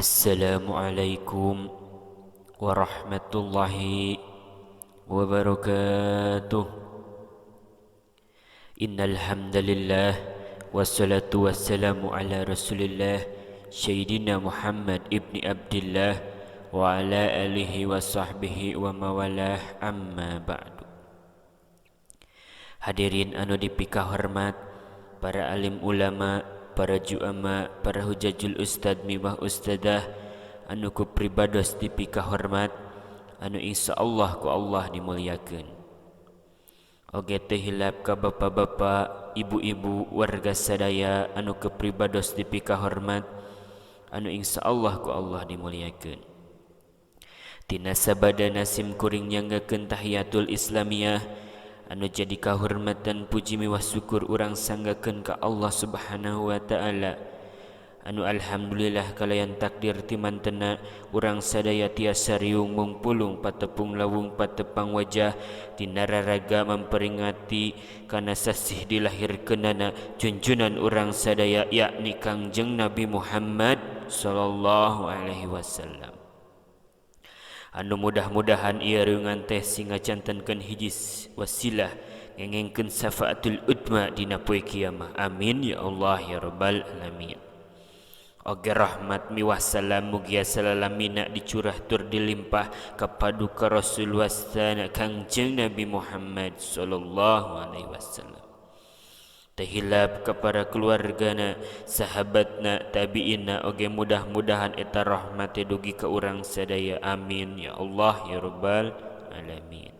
Assalamualaikum warahmatullahi wabarakatuh. Innal hamdalillah wassalatu wassalamu ala Rasulillah Sayyidina Muhammad ibni Abdillah wa ala alihi wa sahbihi wa mawalah, amma ba'du. Hadirin anu dipika hormat, para alim ulama, para juama, para hujajul ustad miwah ustadah anu ku pribados dipika hormat, anu insyaallah ku Allah dimuliakeun. Oge teh hilap ka bapa-bapa, ibu-ibu, warga sadaya anu ku pribados dipika hormat, anu insyaallah ku Allah dimuliakeun. Tina sabada nasim kuring nyanggakeun tahiyatul islamiyah anu jadi kahormatan puji miwah syukur urang sanggakeun ka Allah Subhanahu wa taala, anu alhamdulillah kalayan takdir ti mantena urang sadaya tiasa riung mungpulung patepung lawung patepang wajah tina raraga memperingati kana sasih dilahirkeunana junjunan urang sadaya, yakni Kangjeng Nabi Muhammad sallallahu alaihi wasallam. Anu mudah-mudahan ieu reungan teh singacantenkeun hiji wasilah ngengengkeun syafaatul udma dina poe kiamah. Amin ya Allah ya rabbal alamin. Oge rahmat miwah salam mugia salalamina dicurah tur dilimpah kapaduka Rasul wasana Kangjeng Nabi Muhammad sallallahu alaihi wasallam. Tehilap kepada keluargana, sahabatna, tabi'ina, oge mudah-mudahan eta rahmat dugi ka urang sadaya. Amin ya Allah ya rabbal alamin.